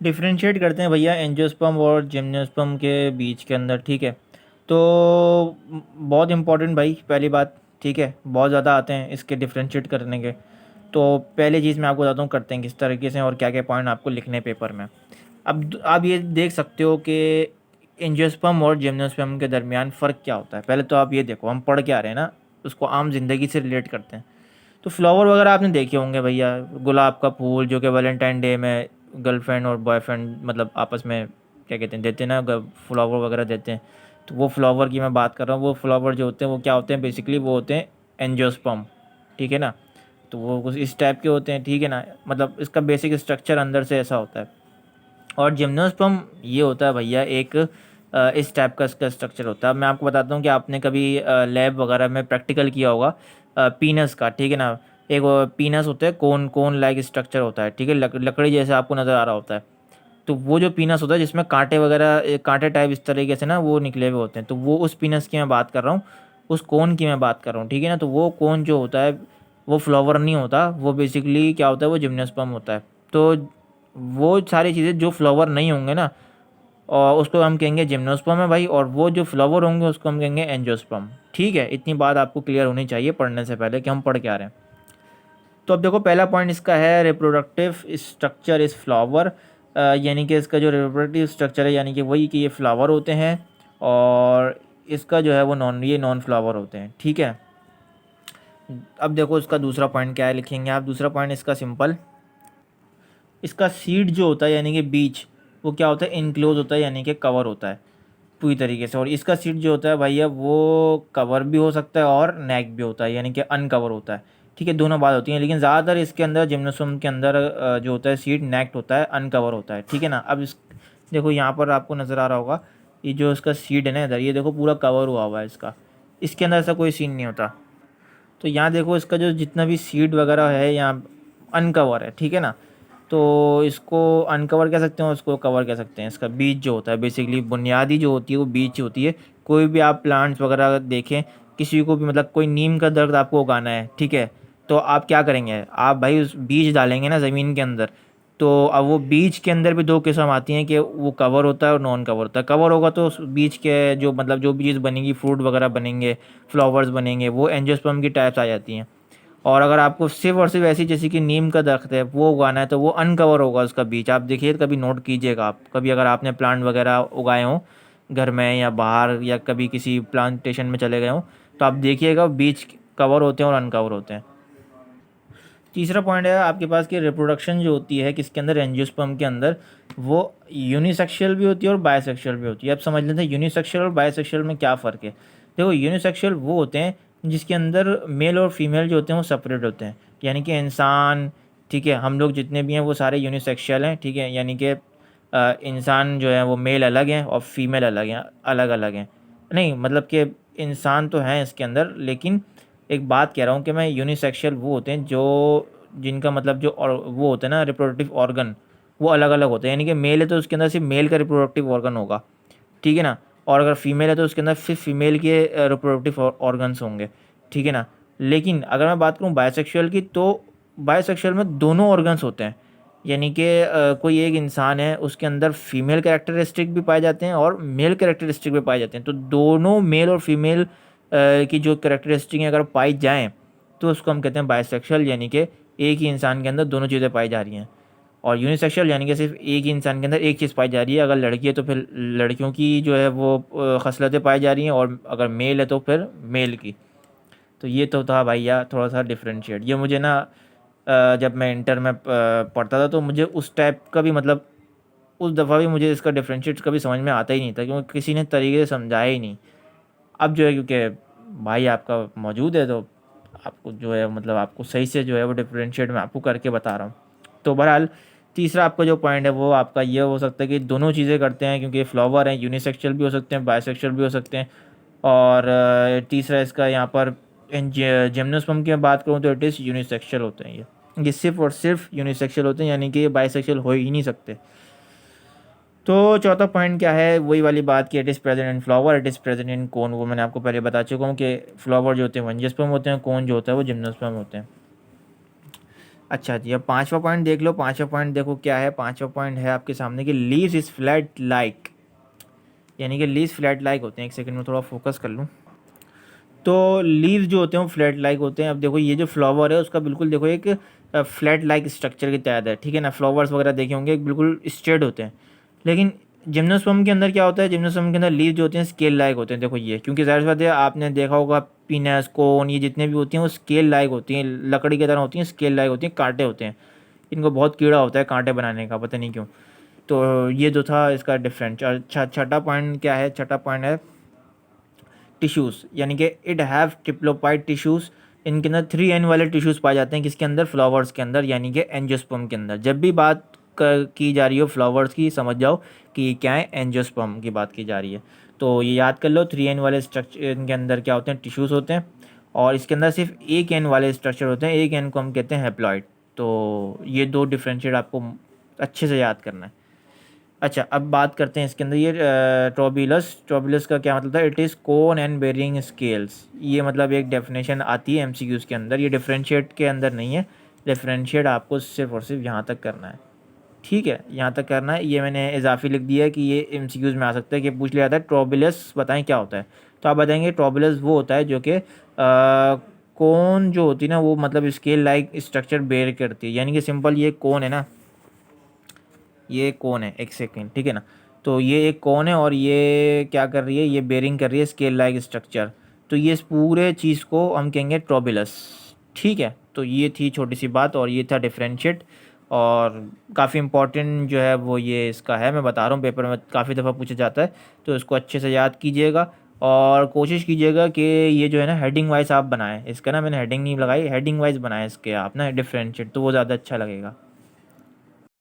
Differentiate करते हैं भैया एंजियोस्पर्म और जिम्नोस्पर्म के बीच के अंदर, ठीक है। तो बहुत इंपॉर्टेंट भाई, पहली बात, ठीक है, बहुत ज़्यादा आते हैं इसके डिफरेंशिएट करने के। तो पहली चीज़ मैं आपको बताता हूँ करते हैं किस तरीके से और क्या क्या पॉइंट आपको लिखने हैं पेपर में। अब आप ये देख सकते हो कि एंजियोस्पर्म और जिम्नोस्पर्म के दरमियान फ़र्क क्या होता है। पहले तो आप ये देखो, हम पढ़ के आ रहे हैं ना, उसको आम जिंदगी से रिलेट करते हैं। तो फ्लावर वगैरह आपने देखे होंगे भैया, गुलाब का फूल जो कि वैलेंटाइन डे में गर्लफ्रेंड और बॉयफ्रेंड मतलब आपस में क्या कहते हैं देते हैं ना, फ्लावर वगैरह देते हैं। तो वो फ्लावर की मैं बात कर रहा हूँ। वो फ्लावर जो होते हैं वो क्या होते हैं, बेसिकली वो होते हैं एंजियोस्पर्म, ठीक है ना। तो वो कुछ इस टाइप के होते हैं, ठीक है ना, मतलब इसका बेसिक स्ट्रक्चर अंदर से ऐसा होता है। और जिम्नोस्पर्म ये होता है भैया एक इस टाइप का इसका स्ट्रक्चर होता है। अब मैं आपको बताता हूँ कि आपने कभी लैब वगैरह में प्रैक्टिकल किया होगा पीनस का, ठीक है ना। एक पीनस होता है, कोन कोन लाइक स्ट्रक्चर होता है, ठीक है, लकड़ी जैसे आपको नज़र आ रहा होता है। तो वो जो पीनस होता है जिसमें कांटे वगैरह कांटे टाइप इस तरीके से ना वो निकले हुए होते हैं, तो वो उस पीनस की मैं बात कर रहा हूँ, उस कोन की मैं बात कर रहा हूँ, ठीक है ना। तो वो कोन जो होता है वो फ्लावर नहीं होता, वो बेसिकली क्या होता है, वो जिम्नोस्पर्म होता है। तो वो सारी चीज़ें जो फ्लावर नहीं होंगे ना, और उसको हम कहेंगे जिम्नोस्पर्म है भाई, और वो जो फ्लावर होंगे उसको हम कहेंगे एंजियोस्पर्म। ठीक है, इतनी बात आपको क्लियर होनी चाहिए पढ़ने से पहले कि हम पढ़ क्या रहे हैं। तो अब देखो पहला पॉइंट इसका है रिप्रोडक्टिव स्ट्रक्चर इस फ्लावर, यानी कि इसका जो रिप्रोडक्टिव स्ट्रक्चर है यानी कि वही कि ये फ्लावर होते हैं, और इसका जो है वो नॉन फ्लावर होते हैं, ठीक है। अब देखो इसका दूसरा पॉइंट क्या है, लिखेंगे आप दूसरा पॉइंट इसका सिंपल, इसका सीड जो होता है यानी कि बीज, वो क्या होता है, इनक्लोज होता है यानी कि कवर होता है पूरी तरीके से। और इसका सीड जो होता है भैया वो कवर भी हो सकता है और नेक भी होता है यानी कि अनकवर होता है, ठीक है, दोनों बात होती हैं। लेकिन ज़्यादातर इसके अंदर जिम्नोस्पर्म के अंदर जो होता है सीड नेक्ड होता है, अनकवर होता है, ठीक है ना। अब इस देखो यहाँ पर आपको नज़र आ रहा होगा, ये जो इसका सीड है ना इधर, ये देखो पूरा कवर हुआ हुआ है इसका, इसके अंदर ऐसा कोई सीन नहीं होता। तो यहाँ देखो इसका जो जितना भी सीड वगैरह है यहाँ अनकवर है, ठीक है ना। तो इसको अनकवर कह सकते हैं और उसको कवर कह सकते हैं। इसका बीज जो होता है बेसिकली बुनियादी जो होती है वो बीज होती है। कोई भी आप प्लांट्स वगैरह देखें, किसी को भी मतलब कोई नीम का दरख्त आपको उगाना है, ठीक है, तो आप क्या करेंगे, आप भाई उस बीज डालेंगे ना ज़मीन के अंदर। तो अब वो बीज के अंदर भी दो किस्म आती हैं कि वो कवर होता है और नॉन कवर होता है। कवर होगा तो उस बीज के जो मतलब जो भी चीज़ बनेगी, फ्रूट वगैरह बनेंगे, फ्लावर्स बनेंगे, वो एंजियोस्पर्म की टाइप्स आ जाती हैं। और अगर आपको सिर्फ़ और सिर्फ ऐसी जैसे कि नीम का दरख्त है वो उगाना है तो वो अनकवर होगा उसका बीज। आप देखिए कभी नोट कीजिएगा, आप कभी अगर आपने प्लांट वगैरह उगाए हों घर में या बाहर या कभी किसी प्लांटेशन में चले गए हों, तो आप देखिएगा बीज कवर होते हैं और अनकवर होते हैं। तीसरा पॉइंट है आपके पास कि रिप्रोडक्शन जो होती है किसके अंदर, एंजियोस्पर्म के अंदर, वो यूनिसेक्सुअल भी होती है और बायसेक्सुअल भी होती है। अब समझ लेते हैं यूनिसेक्सुअल और बायसेक्सुअल में क्या फ़र्क है। देखो यूनिसेक्सुअल वो होते हैं जिसके अंदर मेल और फीमेल जो होते हैं वो सेपरेट होते हैं, यानी कि इंसान, ठीक है, हम लोग जितने भी हैं वो सारे यूनिसेक्सुअल हैं, ठीक है, यानी कि इंसान जो है वो मेल अलग हैं और फीमेल अलग हैं, अलग अलग हैं। नहीं मतलब कि इंसान तो हैं इसके अंदर, लेकिन एक बात कह रहा हूँ कि मैं यूनिसेक्सुअल वो होते हैं जो जिनका मतलब जो और वो होते हैं ना रिप्रोडक्टिव ऑर्गन, वो अलग अलग होते हैं। यानी कि मेल है तो उसके अंदर सिर्फ मेल का रिप्रोडक्टिव ऑर्गन होगा, ठीक है ना। और अगर फीमेल है तो उसके अंदर सिर्फ फीमेल के रिप्रोडक्टिव ऑर्गन्स होंगे, ठीक है ना। लेकिन अगर मैं बात करूँ बायसेक्सुअल की, तो बायसेक्सुअल में दोनों ऑर्गन्स होते हैं। यानी कि कोई एक इंसान है उसके अंदर फीमेल कैरेक्टरिस्टिक भी पाए जाते हैं और मेल कैरेक्टरिस्टिक भी पाए जाते हैं। तो दोनों मेल और फीमेल की जो कैरेक्टरिस्टिक अगर पाई जाएँ तो उसको हम कहते हैं बायसेक्सुअल, यानी कि एक ही इंसान के अंदर दोनों चीज़ें पाई जा रही हैं। और यूनिसेक्सुअल यानी कि सिर्फ एक ही इंसान के अंदर एक चीज़ पाई जा रही है। अगर लड़की है तो फिर लड़कियों की जो है वो खसलतें पाई जा रही हैं, और अगर मेल है तो फिर मेल की। तो ये तो था भैया थोड़ा सा डिफरेंशिएट। ये मुझे ना जब मैं इंटर में पढ़ता था तो मुझे उस टाइप का भी मतलब उस दफ़ा भी मुझे इसका डिफरेंशिएट कभी समझ में आता ही नहीं था, क्योंकि किसी ने तरीके से समझाया ही नहीं। अब जो है क्योंकि भाई आपका मौजूद है तो आपको जो है मतलब आपको सही से जो है वो डिफरेंशिएट मैं आपको करके बता रहा हूँ। तो बहरहाल तीसरा आपका जो पॉइंट है वो आपका ये हो सकता है कि दोनों चीज़ें करते हैं, क्योंकि फ्लावर हैं, यूनिसेक्सुअल भी हो सकते हैं, बायसेक्सुअल भी हो सकते हैं। और तीसरा इसका यहाँ पर जिम्नोस्पर्म की मैं बात करूँ तो इट इज़ यूनिसेक्सुअल होते हैं। ये सिर्फ और सिर्फ यूनिसेक्सुअल होते हैं, यानी कि ये बायसेक्सुअल हो ही नहीं सकते। तो चौथा पॉइंट क्या है, वही वाली बात कि it is present in flower, it is present in cone. वो मैंने आपको पहले बता चुका हूँ कि फ्लावर जो होते हैं वो एंजियोस्पर्म होते हैं, कोन जो होता है वो जिम्नोस्पर्म होते हैं। अच्छा जी, अब पाँचवा पॉइंट देख लो। पाँचवा पॉइंट देखो क्या है। पाँचवा पॉइंट है आपके सामने कि लीव्स इज फ्लैट लाइक, यानी कि लीव्स फ्लैट लाइक होते हैं। एक सेकंड में थोड़ा फोकस कर लूँ। तो लीव्स जो होते हैं वो फ्लैट लाइक होते हैं। अब देखो ये जो फ्लावर है उसका बिल्कुल देखो एक फ्लैट लाइक स्ट्रक्चर के तहत है, ठीक है ना। फ्लावर्स वगैरह देखे होंगे बिल्कुल स्ट्रेट होते हैं। लेकिन जिम्नोस्पर्म के अंदर क्या होता है, जिम्नोस्पर्म के अंदर लीव जो होते हैं स्केल लाइक होते हैं। देखो ये, क्योंकि ज़ाहिर सी बात है आपने देखा होगा पीनस कोन ये जितने भी होती हैं वो स्केल लाइक होती हैं, लकड़ी की तरह होती हैं, स्केल लाइक होती हैं, कांटे होते हैं। इनको बहुत कीड़ा होता है कांटे बनाने का, पता नहीं क्यों। तो ये जो था इसका डिफरेंस। अच्छा, छठा पॉइंट क्या है। छठा पॉइंट है टिश्यूज़, यानी कि इट हैव ट्रिप्लोपाइड टिश्यूज़। इनके अंदर 3N वाले टिश्यूज़ पाए जाते हैं। किसके अंदर, फ्लावर्स के अंदर, यानी कि एंजियोस्पर्म के अंदर। जब भी बात की जा रही हो फ्लावर्स की, समझ जाओ कि ये क्या है, एंजियोस्पर्म की बात की जा रही है। तो ये याद कर लो, 3N वाले स्ट्रक्चर इनके अंदर क्या होते हैं, टिश्यूज़ होते हैं। और इसके अंदर सिर्फ एक एन वाले स्ट्रक्चर होते हैं। एक एन को हम कहते हैं हैप्लॉइड। तो ये दो डिफ्रेंशिएट आपको अच्छे से याद करना है। अच्छा, अब बात करते हैं इसके अंदर ये ट्रोबिलस। ट्रोबिलस का क्या मतलब था, it is cone and bearing scales. ये मतलब एक डेफिनेशन आती है एमसीक्यूज़ के अंदर। ये डिफरेंशिएट के अंदर नहीं है। डिफरेंशिएट आपको सिर्फ और सिर्फ यहाँ तक करना है, ठीक है, यहाँ तक करना है। ये मैंने इजाफी लिख दिया है कि ये एमसीक्यूज़ में आ सकता है कि पूछ लिया जाता है ट्रोबिलस बताएं क्या होता है। तो आप बताएंगे ट्रोबिलस वो होता है जो कि कोन जो होती है ना वो मतलब स्केल लाइक स्ट्रक्चर बेयर करती है। यानी कि सिंपल, ये कोन है ना, ये कौन है, एक सेकेंड, ठीक है ना। तो ये एक कौन है और ये क्या कर रही है, ये बेरिंग कर रही है स्केल लाइक स्ट्रक्चर। तो ये इस पूरे चीज़ को हम कहेंगे ट्रोबिलस, ठीक है। तो ये थी छोटी सी बात और ये था डिफरेंशिएट। और काफ़ी इंपॉर्टेंट जो है वो ये इसका है, मैं बता रहा हूँ पेपर में काफ़ी दफ़ा पूछा जाता है। तो इसको अच्छे से याद कीजिएगा और कोशिश कीजिएगा कि ये जो है ना हेडिंग वाइज आप बनाएं इसका ना। मैंने हेडिंग नहीं लगाई, हेडिंग वाइज बनाएं इसके आप ना डिफरेंशिएट, तो वो ज़्यादा अच्छा लगेगा।